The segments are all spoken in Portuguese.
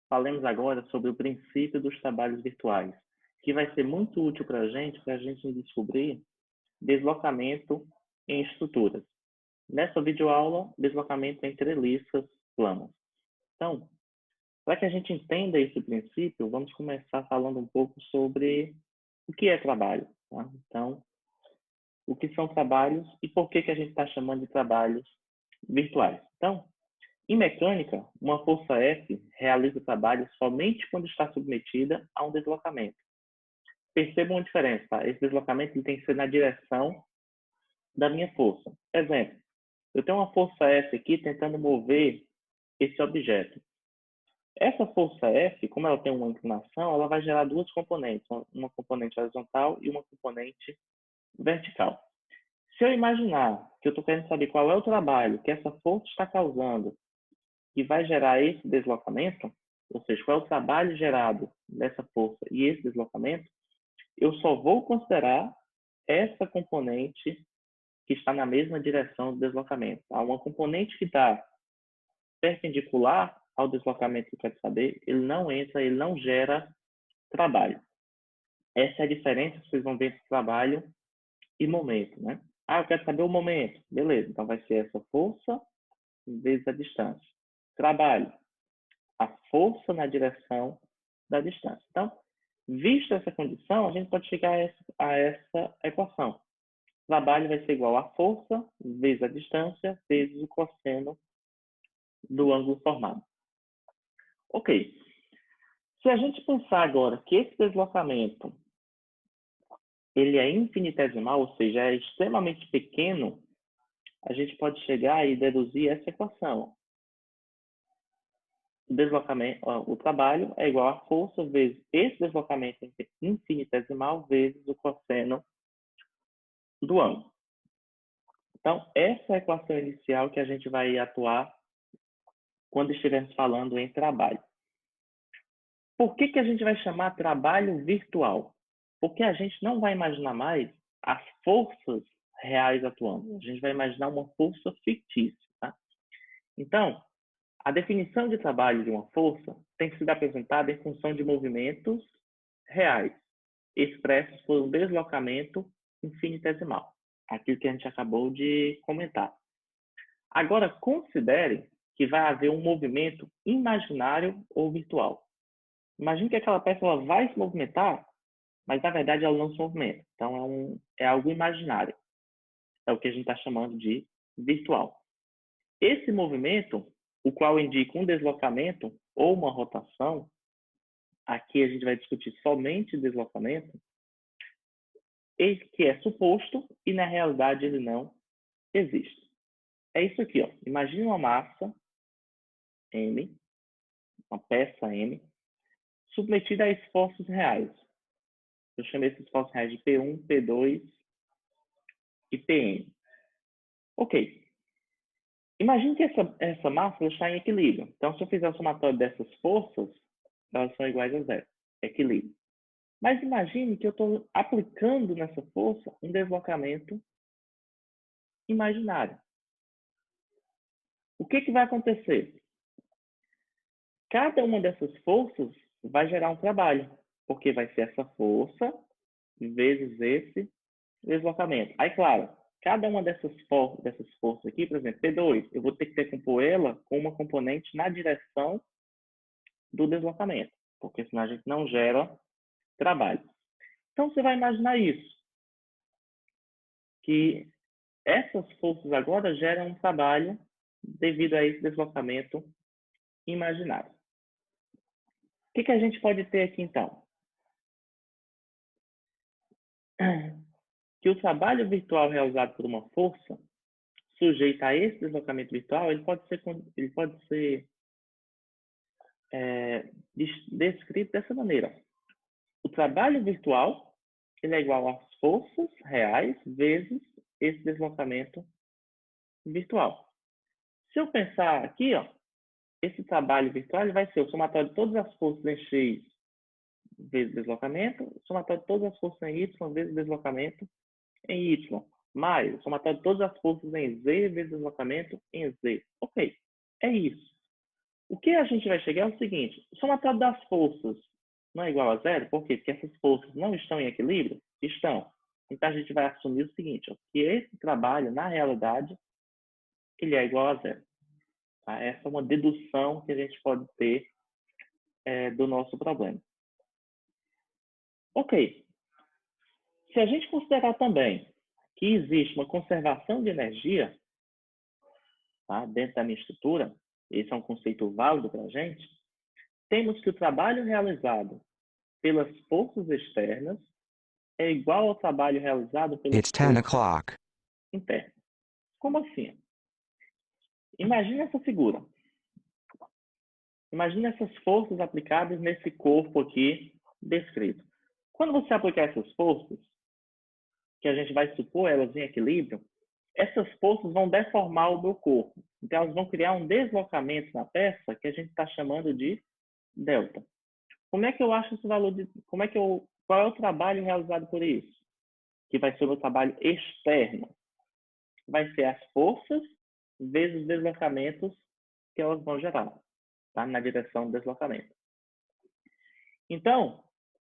falemos agora sobre o princípio dos trabalhos virtuais, que vai ser muito útil para a gente descobrir deslocamento em estruturas. Nessa videoaula, deslocamento entre listas planas. Então, para que a gente entenda esse princípio, vamos começar falando um pouco sobre o que é trabalho. Tá? Então, o que são trabalhos e por que a gente está chamando de trabalhos virtuais. Então, em mecânica, uma força F realiza o trabalho somente quando está submetida a um deslocamento. Percebam a diferença, tá? Esse deslocamento ele tem que ser na direção da minha força. Exemplo, eu tenho uma força F aqui tentando mover esse objeto. Essa força F, como ela tem uma inclinação, ela vai gerar duas componentes, uma componente horizontal e uma componente vertical. Se eu imaginar que eu estou querendo saber qual é o trabalho que essa força está causando que vai gerar esse deslocamento, ou seja, qual é o trabalho gerado dessa força e esse deslocamento, eu só vou considerar essa componente que está na mesma direção do deslocamento. Tá? Uma componente que está perpendicular ao deslocamento que eu quero saber, ele não entra, ele não gera trabalho. Essa é a diferença que vocês vão ver entre trabalho e momento. Né? Ah, eu quero saber o momento. Beleza, então vai ser essa força vezes a distância. Trabalho, a força na direção da distância. Então, vista essa condição, a gente pode chegar a essa equação. Trabalho vai ser igual a força vezes a distância vezes o cosseno do ângulo formado. Ok. Se a gente pensar agora que esse deslocamento ele é infinitesimal, ou seja, é extremamente pequeno, a gente pode chegar e deduzir essa equação. O deslocamento, o trabalho é igual a força vezes esse deslocamento infinitesimal vezes o cosseno do ângulo. Então, essa é a equação inicial que a gente vai atuar quando estivermos falando em trabalho. Por que a gente vai chamar trabalho virtual? Porque a gente não vai imaginar mais as forças reais atuando. A gente vai imaginar uma força fictícia. Tá? Então, a definição de trabalho de uma força tem que ser apresentada em função de movimentos reais, expressos por um deslocamento infinitesimal. Aquilo que a gente acabou de comentar. Agora, considere que vai haver um movimento imaginário ou virtual. Imagine que aquela peça ela vai se movimentar, mas na verdade ela não se movimenta. Então, é algo imaginário. É o que a gente está chamando de virtual. Esse movimento, o qual indica um deslocamento ou uma rotação, aqui a gente vai discutir somente deslocamento, esse que é suposto e na realidade ele não existe. É isso aqui, ó. Imagine uma massa M, uma peça M, submetida a esforços reais. Eu chamei esses esforços reais de P1, P2 e Pn. Ok. Imagine que essa massa está em equilíbrio. Então, se eu fizer o somatório dessas forças, elas são iguais a zero. Equilíbrio. Mas imagine que eu estou aplicando nessa força um deslocamento imaginário. O que vai acontecer? Cada uma dessas forças vai gerar um trabalho, porque vai ser essa força vezes esse deslocamento. Aí, claro, cada uma dessas forças aqui, por exemplo, P2, eu vou ter que decompor ela com uma componente na direção do deslocamento, porque senão a gente não gera trabalho. Então, você vai imaginar isso, que essas forças agora geram um trabalho devido a esse deslocamento imaginário. O que a gente pode ter aqui, então? Que o trabalho virtual realizado por uma força sujeita a esse deslocamento virtual, ele pode ser descrito dessa maneira. O trabalho virtual ele é igual às forças reais vezes esse deslocamento virtual. Se eu pensar aqui, ó, esse trabalho virtual ele vai ser o somatório de todas as forças em x vezes deslocamento, o somatório de todas as forças em y vezes deslocamento em y, mais o somatório de todas as forças em z vezes deslocamento em z. Ok, é isso. O que a gente vai chegar é o seguinte: o somatório das forças não é igual a zero. Por quê? Porque essas forças não estão em equilíbrio? Estão. Então, a gente vai assumir o seguinte, ó, que esse trabalho, na realidade, ele é igual a zero. Tá? Essa é uma dedução que a gente pode ter do nosso problema. Ok. Se a gente considerar também que existe uma conservação de energia, tá, dentro da minha estrutura, esse é um conceito válido para a gente, temos que o trabalho realizado pelas forças externas é igual ao trabalho realizado pelas It's 10 forças o'clock. internas. Como assim? Imagina essa figura. Imagina essas forças aplicadas nesse corpo aqui descrito. Quando você aplicar essas forças, que a gente vai supor elas em equilíbrio, essas forças vão deformar o meu corpo. Então, elas vão criar um deslocamento na peça que a gente está chamando de delta. Como é que eu acho esse valor de... Qual é o trabalho realizado por isso? Que vai ser o meu trabalho externo. Vai ser as forças vezes os deslocamentos que elas vão gerar, tá? Na direção do deslocamento. Então,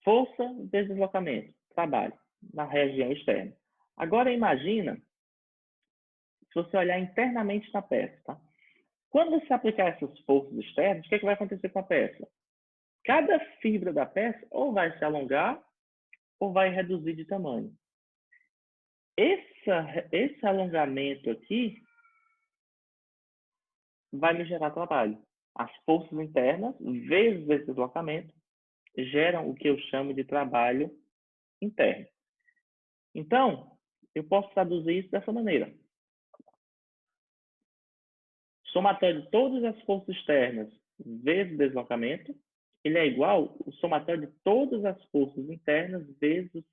força vezes deslocamento, trabalho na região externa. Agora imagina, se você olhar internamente na peça, tá? Quando você aplicar essas forças externas, o que vai acontecer com a peça? Cada fibra da peça ou vai se alongar ou vai reduzir de tamanho. Esse alongamento aqui vai me gerar trabalho. As forças internas, vezes esse deslocamento, geram o que eu chamo de trabalho interno. Então, eu posso traduzir isso dessa maneira. Somatório de todas as forças externas vezes o deslocamento, ele é igual ao somatório de todas as forças internas vezes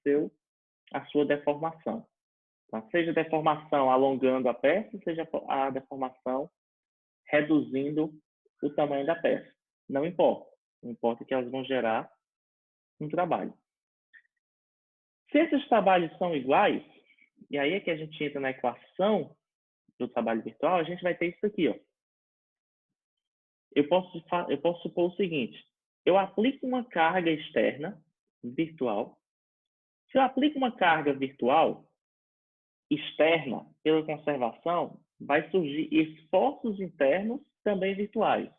a sua deformação. Tá? Seja a deformação alongando a peça, seja a deformação reduzindo o tamanho da peça. Não importa. Não importa que elas vão gerar um trabalho. Se esses trabalhos são iguais, e aí é que a gente entra na equação do trabalho virtual, a gente vai ter isso aqui, ó. Eu posso supor o seguinte: eu aplico uma carga externa virtual. Se eu aplico uma carga virtual externa pela conservação, vai surgir esforços internos também virtuais.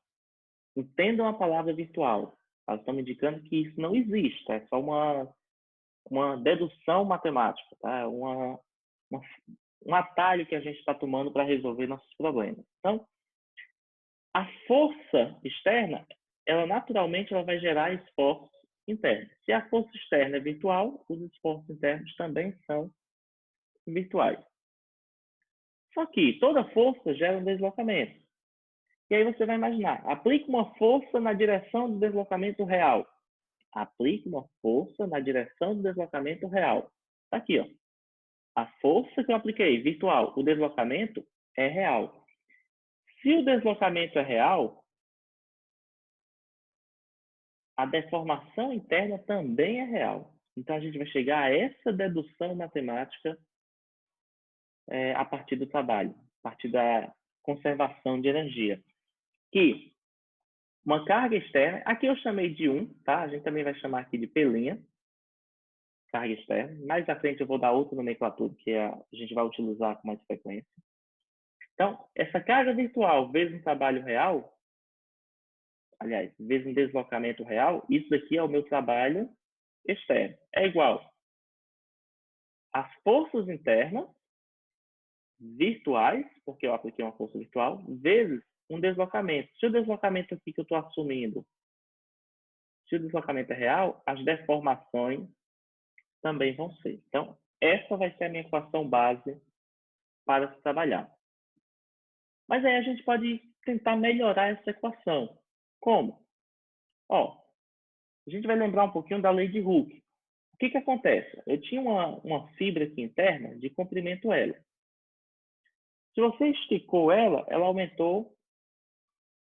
Entendam a palavra virtual. Elas estão me indicando que isso não existe, é só uma dedução matemática, tá? Um atalho que a gente está tomando para resolver nossos problemas. Então, a força externa, ela naturalmente vai gerar esforços internos. Se a força externa é virtual, os esforços internos também são virtuais. Só que toda força gera um deslocamento. E aí você vai imaginar, aplique uma força na direção do deslocamento real. Aplique uma força na direção do deslocamento real. Está aqui, ó. A força que eu apliquei, virtual, o deslocamento é real. Se o deslocamento é real, a deformação interna também é real. Então, a gente vai chegar a essa dedução matemática a partir do trabalho, a partir da conservação de energia. Que uma carga externa, aqui eu chamei de 1, tá? A gente também vai chamar aqui de P', carga externa. Mais à frente eu vou dar outra nomenclatura que a gente vai utilizar com mais frequência. Então, essa carga virtual vezes um trabalho real, aliás, vezes um deslocamento real, isso daqui é o meu trabalho externo. É igual às forças internas virtuais, porque eu apliquei uma força virtual, vezes um deslocamento. Se o deslocamento aqui que eu estou assumindo, se o deslocamento é real, as deformações também vão ser. Então, essa vai ser a minha equação base para se trabalhar. Mas aí a gente pode tentar melhorar essa equação. Como? Ó, a gente vai lembrar um pouquinho da lei de Hooke. O que acontece? Eu tinha uma fibra aqui interna de comprimento L. Se você esticou ela, ela aumentou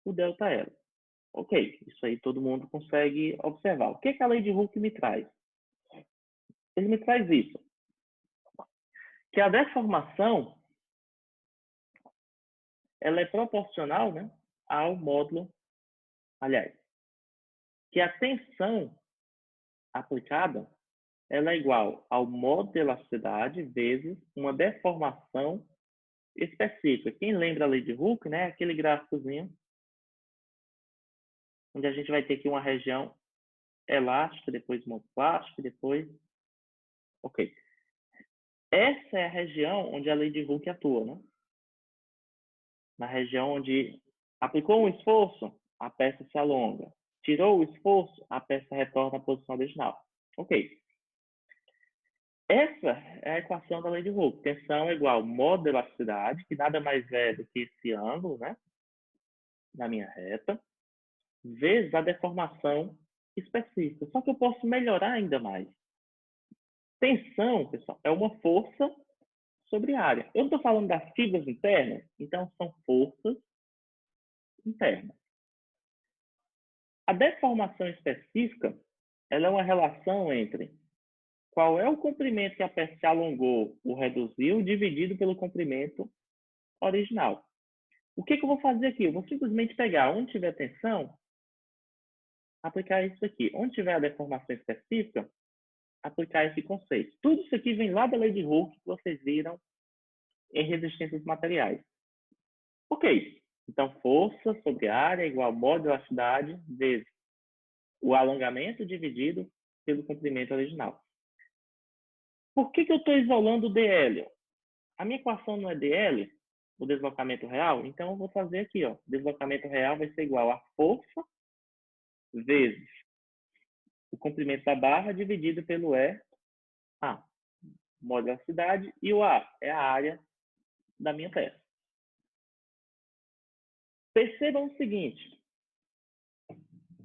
o ΔL. Ok, isso aí todo mundo consegue observar. O que a lei de Hooke me traz? Ele me traz isso, que a deformação ela é proporcional, né, ao módulo aliás, que a tensão aplicada ela é igual ao modo de elasticidade vezes uma deformação específica. Quem lembra a lei de Hooke, né? Aquele gráficozinho onde a gente vai ter aqui uma região elástica, depois uma plástica, depois... Ok. Essa é a região onde a lei de Hooke atua, né? Na região onde aplicou um esforço, a peça se alonga. Tirou o esforço, a peça retorna à posição original. Ok. Essa é a equação da lei de Hooke. Tensão é igual ao modo de elasticidade, que nada mais é do que esse ângulo, né? Na minha reta, vezes a deformação específica. Só que eu posso melhorar ainda mais. Tensão, pessoal, é uma força sobre área. Eu não estou falando das fibras internas, então são forças internas. A deformação específica, ela é uma relação entre qual é o comprimento que a peça se alongou ou reduziu, dividido pelo comprimento original. O que eu vou fazer aqui? Eu vou simplesmente pegar onde tiver tensão, aplicar isso aqui. Onde tiver a deformação específica, aplicar esse conceito. Tudo isso aqui vem lá da lei de Hooke, que vocês viram em resistências materiais. Ok. Então, força sobre área igual ao modo de elasticidade vezes o alongamento dividido pelo comprimento original. Por que eu estou isolando o DL? A minha equação não é DL, o deslocamento real, então eu vou fazer aqui, ó. Deslocamento real vai ser igual a força vezes o comprimento da barra dividido pelo E, A, modo de elasticidade, e o A é a área da minha peça. Percebam o seguinte,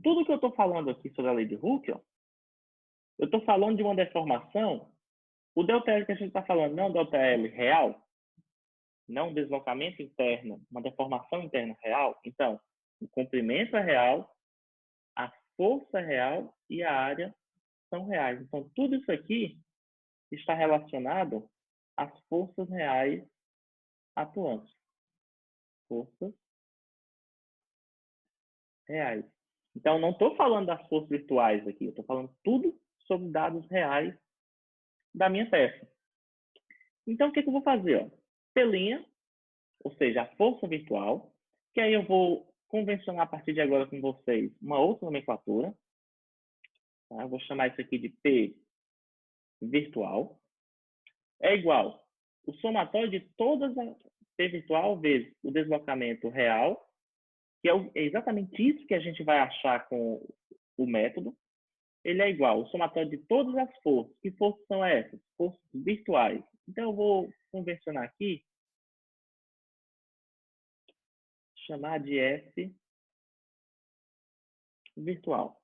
tudo que eu estou falando aqui sobre a lei de Hooke, ó, eu estou falando de uma deformação, o ΔL que a gente está falando não é um ΔL real, não um deslocamento interno, uma deformação interna real. Então, o comprimento é real, a força é real e a área são reais. Então, tudo isso aqui está relacionado às forças reais atuantes. Forças reais. Então, não estou falando das forças virtuais aqui, eu estou falando tudo sobre dados reais da minha peça. Então, o que eu vou fazer? Ó? Pelinha, ou seja, a força virtual, que aí eu vou convencionar a partir de agora com vocês uma outra nomenclatura. Tá? Eu vou chamar isso aqui de P virtual. É igual o somatório de todas as P virtual vezes o deslocamento real, que é exatamente isso que a gente vai achar com o método. Ele é igual o somatório de todas as forças. Que forças são essas? Forças virtuais. Então, eu vou convencionar aqui, chamar de F virtual.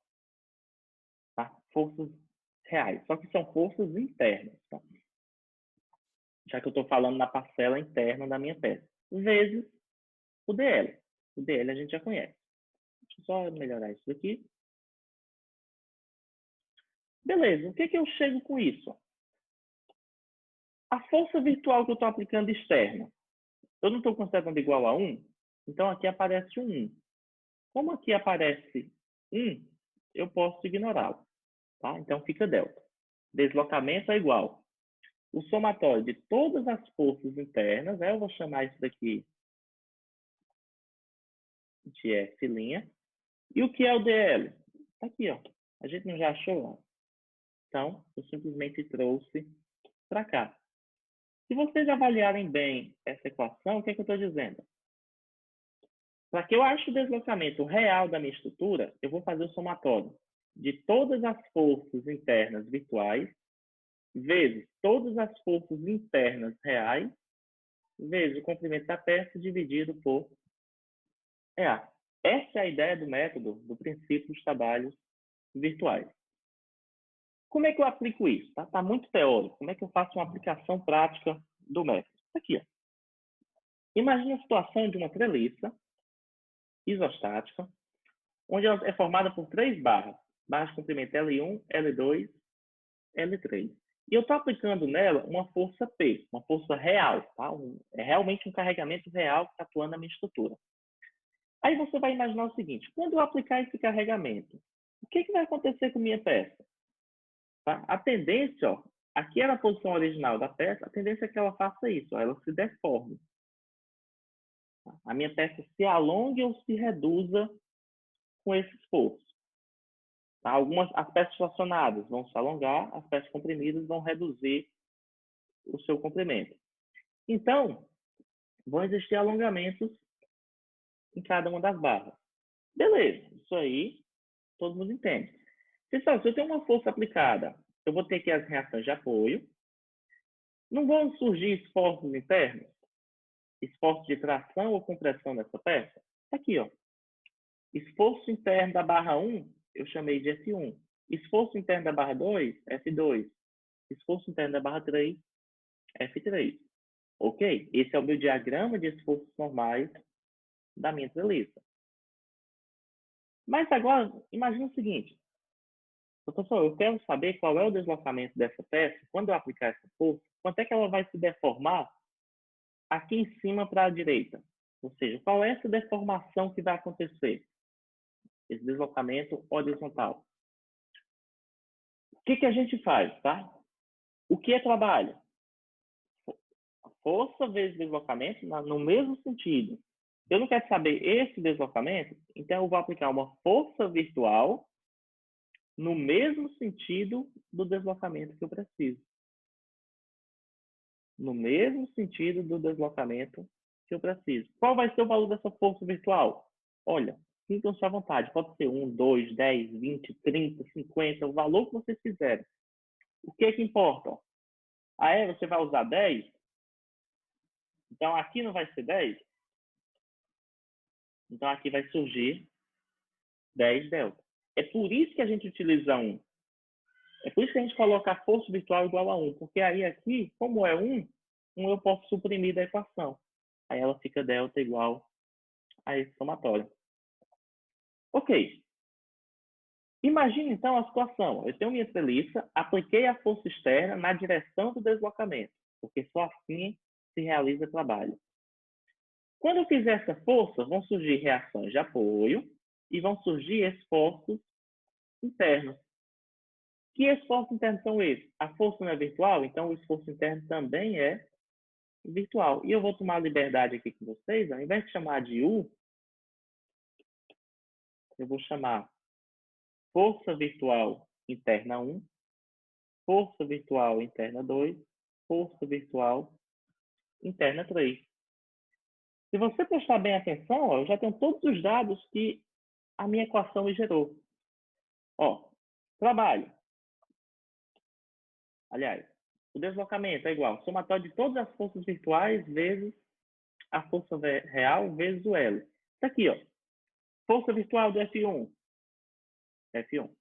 Tá? Forças reais. Só que são forças internas. Tá? Já que eu estou falando na parcela interna da minha peça. Vezes o DL. O DL a gente já conhece. Deixa eu só melhorar isso aqui. Beleza, o que eu chego com isso? A força virtual que eu estou aplicando externa, eu não estou considerando igual a 1, então aqui aparece um 1. Como aqui aparece 1, eu posso ignorá-lo. Tá? Então fica delta. Deslocamento é igual o somatório de todas as forças internas, eu vou chamar isso daqui de F'. E o que é o DL? Está aqui, ó. A gente não já achou? Então, eu simplesmente trouxe para cá. Se vocês avaliarem bem essa equação, o que eu estou dizendo? Para que eu ache o deslocamento real da minha estrutura, eu vou fazer o somatório de todas as forças internas virtuais vezes todas as forças internas reais vezes o comprimento da peça dividido por EA. Essa é a ideia do método, do princípio dos trabalhos virtuais. Como é que eu aplico isso? Tá muito teórico. Como é que eu faço uma aplicação prática do método? Aqui, ó. Imagine a situação de uma treliça isostática, onde ela é formada por 3 barras. Barras de comprimento L1, L2, L3. E eu estou aplicando nela uma força P, uma força real. Tá? É realmente um carregamento real que está atuando na minha estrutura. Aí você vai imaginar o seguinte, quando eu aplicar esse carregamento, o que vai acontecer com minha peça? Tá? A tendência, ó, aqui era a posição original da peça, a tendência é que ela faça isso, ó, ela se deforme. A minha peça se alongue ou se reduza com esse esforço. Tá? As peças fracionadas vão se alongar, as peças comprimidas vão reduzir o seu comprimento. Então, vão existir alongamentos em cada uma das barras. Beleza, isso aí todo mundo entende. Pessoal, se eu tenho uma força aplicada, eu vou ter aqui as reações de apoio. Não vão surgir esforços internos? Esforço de tração ou compressão nessa peça? Aqui, ó. Esforço interno da barra 1, eu chamei de F1. Esforço interno da barra 2, F2. Esforço interno da barra 3, F3. Ok? Esse é o meu diagrama de esforços normais da minha treliça. Mas agora, imagina o seguinte. Professor, eu quero saber qual é o deslocamento dessa peça, quando eu aplicar essa força, quanto é que ela vai se deformar aqui em cima para a direita? Ou seja, qual é essa deformação que vai acontecer? Esse deslocamento horizontal. O que a gente faz, tá? O que é trabalho? Força vezes deslocamento no mesmo sentido. Eu não quero saber esse deslocamento, então eu vou aplicar uma força virtual no mesmo sentido do deslocamento que eu preciso. No mesmo sentido do deslocamento que eu preciso. Qual vai ser o valor dessa força virtual? Olha, sintam-se à vontade. Pode ser 1, 2, 10, 20, 30, 50, o valor que vocês quiserem. O que é que importa? Você vai usar 10? Então, aqui não vai ser 10? Então, aqui vai surgir 10 delta. É por isso que a gente utiliza 1. É por isso que a gente coloca a força virtual igual a 1. Porque aí aqui, como é 1, eu posso suprimir da equação. Aí ela fica delta igual a esse somatório. Ok. Imagina então a situação. Eu tenho minha treliça, apliquei a força externa na direção do deslocamento, porque só assim se realiza o trabalho. Quando eu fizer essa força, vão surgir reações de apoio e vão surgir esforços internos. Que esforços internos são esses? A força não é virtual, então o esforço interno também é virtual. E eu vou tomar liberdade aqui com vocês, ao invés de chamar de U, eu vou chamar força virtual interna 1, força virtual interna 2, força virtual interna 3. Se você prestar bem atenção, ó, eu já tenho todos os dados que a minha equação me gerou. Ó, trabalho. Aliás, o deslocamento é igual ao somatório de todas as forças virtuais vezes a força real vezes o L. Isso aqui, ó. Força virtual do F1. F1.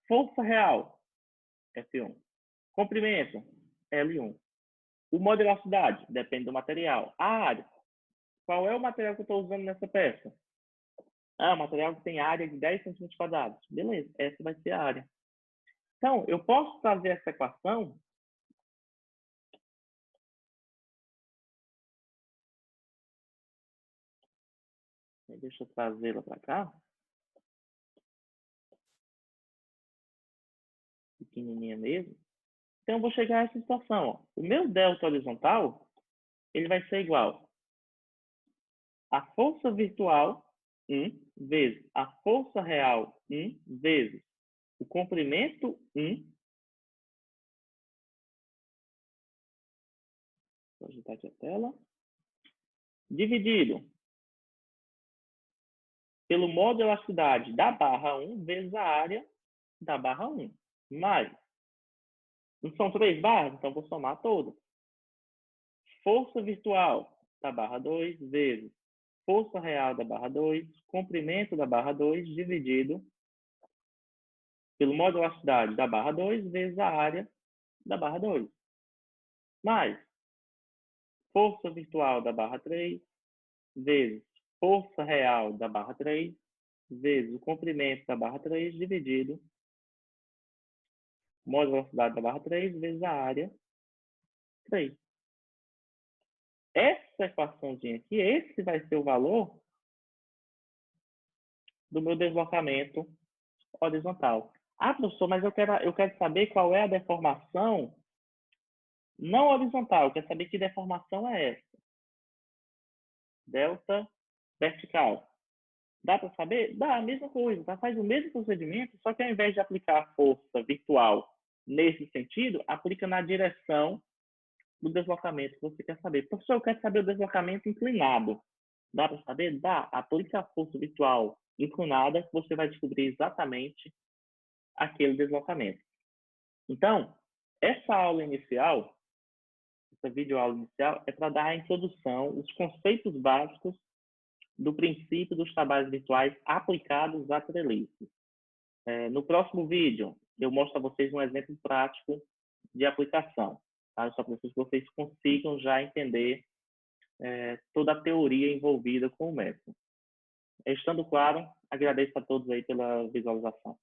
Força real. F1. Comprimento. L1. O modo de velocidade depende do material. A área. Qual é o material que eu estou usando nessa peça? O material que tem área de 10 centímetros quadrados. Beleza, essa vai ser a área. Então, eu posso fazer essa equação deixa eu trazê-la para cá. Pequenininha mesmo. Então, eu vou chegar a essa situação. Ó. O meu delta horizontal, ele vai ser igual a força virtual 1 vezes a força real 1 vezes o comprimento 1. Vou ajeitar aqui a tela. Dividido pelo modo de elasticidade da barra 1 vezes a área da barra 1. Mais. Não são 3 barras? Então, vou somar todas. Força virtual da barra 2 vezes força real da barra 2, comprimento da barra 2, dividido pelo modo de elasticidade da barra 2 vezes a área da barra 2. Mais força virtual da barra 3 vezes força real da barra 3 vezes o comprimento da barra 3 dividido modo de velocidade da barra 3 vezes a área 3. Essa equaçãozinha aqui, esse vai ser o valor do meu deslocamento horizontal. Ah, professor, mas eu quero saber qual é a deformação não horizontal. Eu quero saber que deformação é essa. Delta vertical. Dá para saber? Dá, a mesma coisa. Tá? Faz o mesmo procedimento, só que ao invés de aplicar a força virtual nesse sentido, aplica na direção do deslocamento que você quer saber. Professor, eu quero saber o deslocamento inclinado. Dá para saber? Dá. Aplica a força virtual inclinada, que você vai descobrir exatamente aquele deslocamento. Então, essa aula inicial, essa videoaula inicial, é para dar a introdução, os conceitos básicos do princípio dos trabalhos virtuais aplicados à treliçe. No próximo vídeo, eu mostro a vocês um exemplo prático de aplicação. Tá? Só para que vocês consigam já entender toda a teoria envolvida com o método. Estando claro, agradeço a todos aí pela visualização.